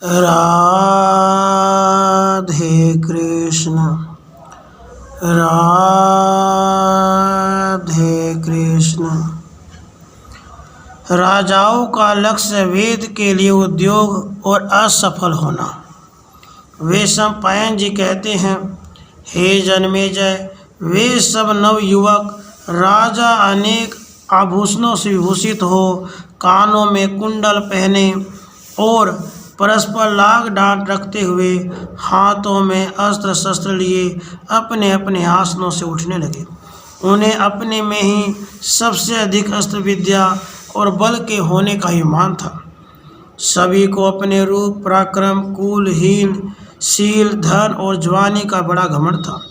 राधे कृष्ण राधे कृष्ण। राजाओं का लक्ष्य वेद के लिए उद्योग और असफल होना। वे सम्पायन जी कहते हैं, हे जन्मेजय, वे सब नवयुवक राजा अनेक आभूषणों से विभूषित हो, कानों में कुंडल पहने और परस्पर लाग डांट रखते हुए हाथों में अस्त्र शस्त्र लिए अपने अपने आसनों से उठने लगे। उन्हें अपने में ही सबसे अधिक अस्त्र विद्या और बल के होने का अभिमान था। सभी को अपने रूप, पराक्रम, कुलहीन, शील, धन और जवानी का बड़ा घमंड था।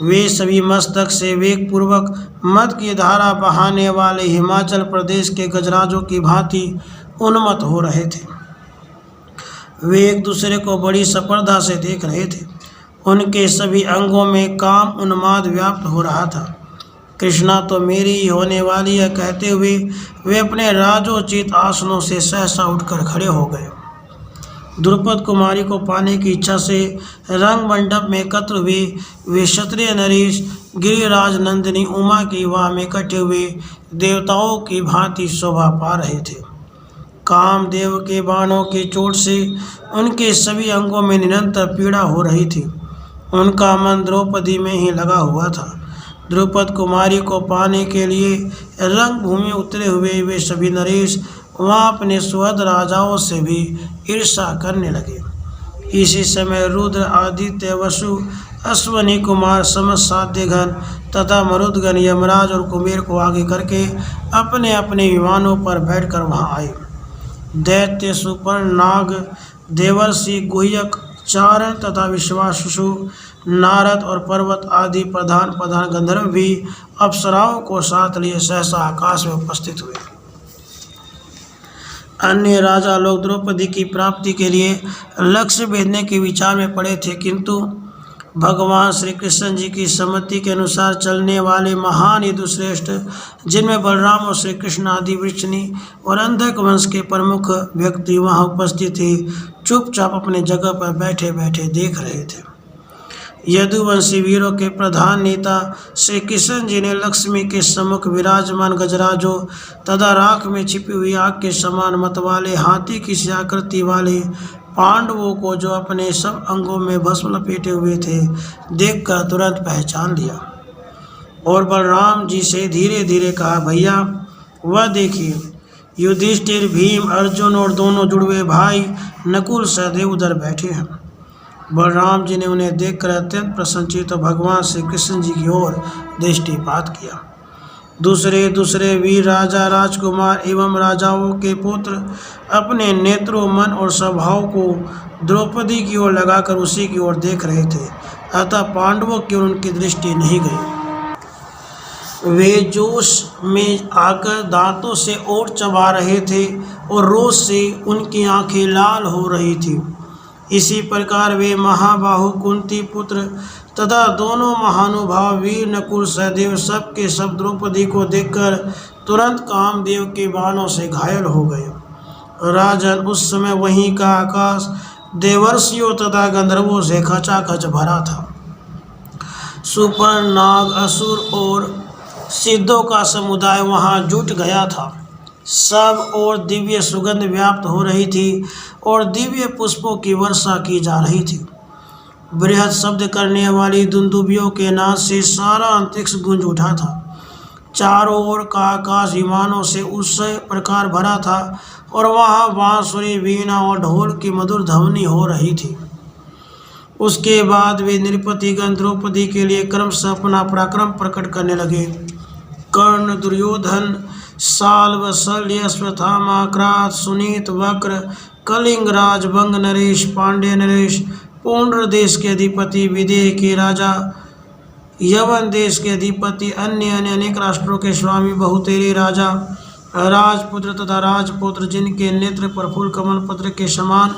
वे सभी मस्तक से वेग पूर्वक मद की धारा बहाने वाले हिमाचल प्रदेश के गजराजों की भांति उन्मत्त हो रहे थे। वे एक दूसरे को बड़ी स्पर्धा से देख रहे थे। उनके सभी अंगों में काम उन्माद व्याप्त हो रहा था। कृष्णा तो मेरी ही होने वाली है कहते हुए वे अपने राजोचित आसनों से सहसा उठकर खड़े हो गए। द्रुपद कुमारी को पाने की इच्छा से रंग मंडप में एकत्र हुए वे क्षत्रिय नरेश गिरिराज नंदिनी उमा की वाह में इकट्ठे हुए देवताओं की भांति शोभा पा रहे थे। कामदेव के बाणों की चोट से उनके सभी अंगों में निरंतर पीड़ा हो रही थी। उनका मन द्रौपदी में ही लगा हुआ था। द्रुपद कुमारी को पाने के लिए रंगभूमि उतरे हुए वे सभी नरेश वहाँ अपने सुहृद राजाओं से भी ईर्ष्या करने लगे। इसी समय रुद्र, आदित्य, वसु, अश्वनी कुमार, समस्त साध्यघन तथा मरुदगण यमराज और कुबेर को आगे करके अपने अपने विमानों पर बैठकर वहाँ आए। दैत्य, सुपर्ण, नाग, देवर्षि, गुह्यक, चारण तथा विश्वासु, नारद और पर्वत आदि प्रधान प्रधान गंधर्व भी अप्सराओं को साथ लिए सहसा आकाश में उपस्थित हुए। अन्य राजा लोग द्रौपदी की प्राप्ति के लिए लक्ष्य भेदने के विचार में पड़े थे, किंतु भगवान श्री कृष्ण जी की सम्मति के अनुसार चलने वाले महान यदुश्रेष्ठ, जिनमें बलराम और श्री कृष्ण आदि वृक्षनी और अंधक वंश के प्रमुख व्यक्ति वहां उपस्थित थे, चुपचाप अपने जगह पर बैठे बैठे देख रहे थे। यदुवंशी वीरों के प्रधान नेता श्री कृष्ण जी ने लक्ष्मी के सम्मुख विराजमान गजराजों तथा राख में छिपी हुई आग के समान मत वाले हाथी की सी आकृति वाले पांडवों को, जो अपने सब अंगों में भस्म लपेटे हुए थे, देखकर तुरंत पहचान लिया और बलराम जी से धीरे धीरे कहा, भैया वह देखिए, युधिष्ठिर, भीम, अर्जुन और दोनों जुड़वे भाई नकुल सहदेव उधर बैठे हैं। बलराम जी ने उन्हें देखकर अत्यंत प्रसन्नचित्त भगवान श्री कृष्ण जी की ओर दृष्टिपात किया। दूसरे दूसरे वीर राजा, राजकुमार एवं राजाओं के पुत्र अपने नेत्रों, मन और स्वभाव को द्रौपदी की ओर लगाकर उसी की ओर देख रहे थे, अतः पांडवों की ओर उनकी दृष्टि नहीं गई। वे जोश में आकर दांतों से ओठ चबा रहे थे और रोष से उनकी आंखें लाल हो रही थी। इसी प्रकार वे महाबाहु कुंती पुत्र तथा दोनों महानुभाव वीर नकुल सहदेव सब के सब द्रौपदी को देखकर तुरंत कामदेव के बाणों से घायल हो गए। राजन, उस समय वहीं का आकाश देवर्षियों तथा गंधर्वों से खचाखच भरा था। सुपर्ण, नाग, असुर और सिद्धों का समुदाय वहां जुट गया था। सब और दिव्य सुगंध व्याप्त हो रही थी और दिव्य पुष्पों की वर्षा की जा रही थी। बृहद शब्द करने वाली दुंदुभियों के नाद से सारा अंतरिक्ष गूंज उठा था। चारों ओर का आकाश विमानों से उस प्रकार भरा था और वहाँ बांसुरी, वीणा और ढोल की मधुर ध्वनि हो रही थी। उसके बाद वे नृपतिगण द्रौपदी के लिए क्रमशः अपना पराक्रम प्रकट करने लगे। कर्ण, दुर्योधन, साल्व, शल्य, अश्वत्थामा, क्रात, सुनीत, वक्र, कलिंग राज, बंग नरेश, पांड्य नरेश, पुंड्र देश के अधिपति, विदेह के राजा, यवन देश के अधिपति, अन्य अनेक राष्ट्रों के स्वामी, बहुतेरे राजा, राजपुत्र तथा राजपुत्र, जिनके नेत्र पर फूल कमल पत्र के समान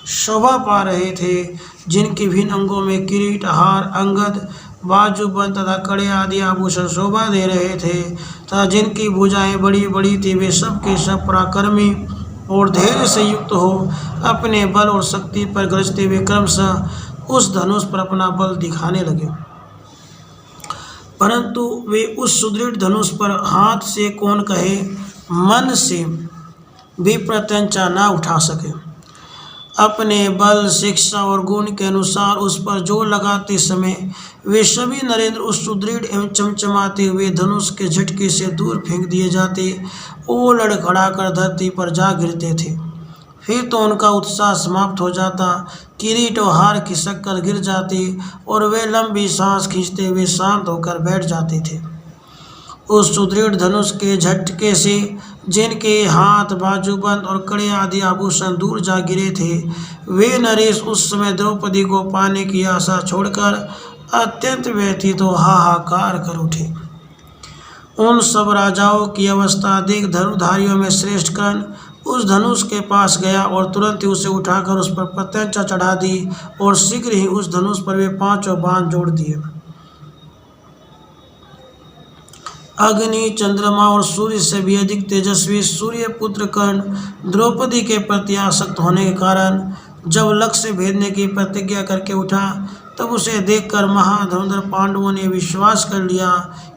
शोभा पा रहे थे, जिनके भिन्न अंगों में किरीट, हार, अंगद, बाजूबंद तथा कड़े आदि आभूषण शोभा दे रहे थे तथा जिनकी भुजाएं बड़ी बड़ी थी, वे सब के सब पराक्रमी और धैर्य से युक्त हो अपने बल और शक्ति पर गरजते हुए क्रमशः उस धनुष पर अपना बल दिखाने लगे, परंतु वे उस सुदृढ़ धनुष पर हाथ से कौन कहे मन से भी प्रत्यंचा न उठा सके। अपने बल, शिक्षा और गुण के अनुसार उस पर जोर लगाते समय वे सभी नरेंद्र उस सुदृढ़ एवं चमचमाते हुए धनुष के झटके से दूर फेंक दिए जाते और लड़खड़ाकर धरती पर जा गिरते थे। फिर तो उनका उत्साह समाप्त हो जाता, किरीट और हार खिसक कर गिर जाते और वे लंबी सांस खींचते हुए शांत होकर बैठ जाते थे। उस सुदृढ़ धनुष के झटके से जिनके हाथ, बाजूबंद और कड़े आदि आभूषण दूर जा गिरे थे, वे नरेश उस समय द्रौपदी को पाने की आशा छोड़कर अत्यंत व्यथित हो हाहाकार कर उठे। उन सब राजाओं की अवस्था देख धनुर्धारियों में श्रेष्ठ कर्ण उस धनुष के पास गया और तुरंत ही उसे उठाकर उस पर प्रत्यंचा चढ़ा दी और शीघ्र ही उस धनुष पर वे 5 बाण जोड़ दिए। अग्नि, चंद्रमा और सूर्य से भी अधिक तेजस्वी सूर्यपुत्र कर्ण द्रौपदी के प्रति आसक्त होने के कारण जब लक्ष्य भेदने की प्रतिज्ञा करके उठा, तब उसे देखकर महाधनुर्धर पांडवों ने विश्वास कर लिया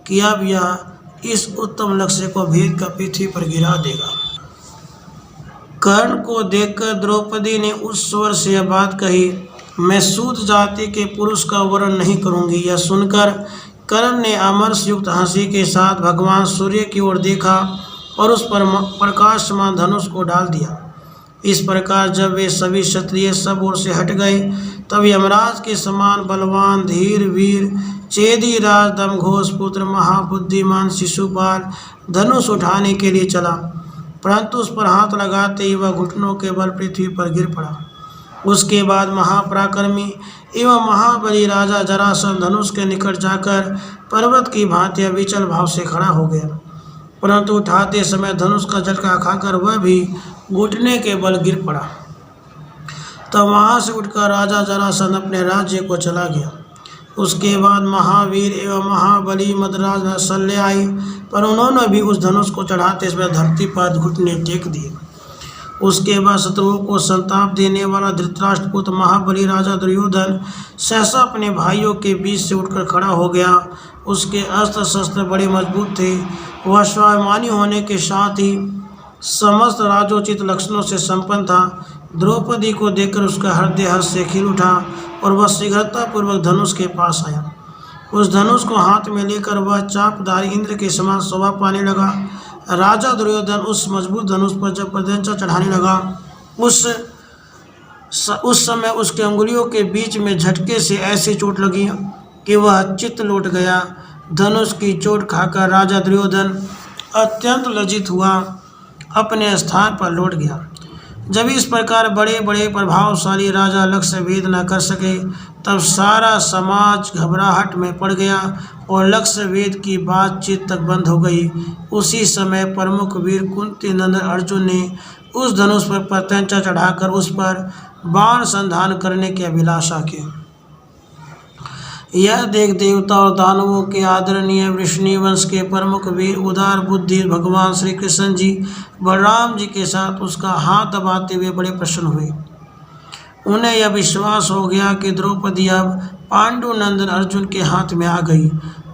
कि अब यह इस उत्तम लक्ष्य को भेद कर पृथ्वी पर गिरा देगा। कर्ण को देखकर द्रौपदी ने उस स्वर से यह बात कही, मैं सूत जाति के पुरुष का वर्ण नहीं करूंगी। यह सुनकर कर्ण ने अमर्ष युक्त हंसी के साथ भगवान सूर्य की ओर देखा और उस पर प्रकाशमान धनुष को डाल दिया। इस प्रकार जब वे सभी क्षत्रिय सब ओर से हट गए, तब यमराज के समान बलवान, धीर, वीर, चेदी राज दमघोष पुत्र महाबुद्धिमान शिशुपाल धनुष उठाने के लिए चला, परंतु उस पर हाथ लगाते ही वह घुटनों के बल पृथ्वी पर गिर पड़ा। उसके बाद महापराक्रमी एवं महाबली राजा जरासंध धनुष के निकट जाकर पर्वत की भांति अविचल भाव से खड़ा हो गया, परंतु उठाते समय धनुष का झटका खाकर वह भी घुटने के बल गिर पड़ा। तब वहाँ से उठकर राजा जरासंध अपने राज्य को चला गया। उसके बाद महावीर एवं महाबली मद्राज में शल्य आई, पर उन्होंने भी उस धनुष को चढ़ाते समय धरती पर घुटने टेक दिए। उसके बाद शत्रुओं को संताप देने वाला धृतराष्ट्रपुत्र महाबली राजा दुर्योधन सहसा अपने भाइयों के बीच से उठकर खड़ा हो गया। उसके अस्त्र शस्त्र बड़े मजबूत थे। वह स्वाभिमानी होने के साथ ही समस्त राजोचित लक्षणों से संपन्न था। द्रौपदी को देखकर उसका हृदय हर्ष से खिल उठा और वह शीघ्रतापूर्वक धनुष के पास आया। उस धनुष को हाथ में लेकर वह चापधारी इंद्र के समान शोभा पाने लगा। राजा दुर्योधन उस मजबूत धनुष पर जब प्रत्यंचा चढ़ाने लगा, उस समय उसके अंगुलियों के बीच में झटके से ऐसी चोट लगी कि वह चित्त लौट गया। धनुष की चोट खाकर राजा दुर्योधन अत्यंत लज्जित हुआ, अपने स्थान पर लौट गया। जब इस प्रकार बड़े बड़े प्रभावशाली राजा लक्ष्य भेद न कर सके, तब सारा समाज घबराहट में पड़ गया और लक्ष्य भेद की बातचीत तक बंद हो गई। उसी समय प्रमुख वीर कुंती नंदन अर्जुन ने उस धनुष पर प्रत्यंचा चढ़ाकर उस पर बाण संधान करने की अभिलाषा की। यह देख देवता और दानवों के आदरणीय वृषणी वंश के प्रमुख वीर उदार बुद्धि भगवान श्री कृष्ण जी बलराम जी के साथ उसका हाथ दबाते हुए बड़े प्रसन्न हुए। उन्हें यह विश्वास हो गया कि द्रौपदी अब पांडु नंदन अर्जुन के हाथ में आ गई।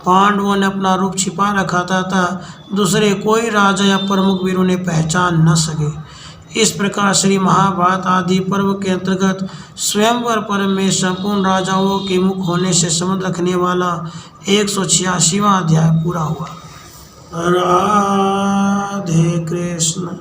पांडवों ने अपना रूप छिपा रखा था, दूसरे कोई राजा या प्रमुख वीर उन्हें पहचान न सके। इस प्रकार श्री महाभारत आदि पर्व के अंतर्गत स्वयंवर पर्व में संपूर्ण राजाओं के मुख होने से संबंध रखने वाला 186वां अध्याय पूरा हुआ। राधे कृष्ण।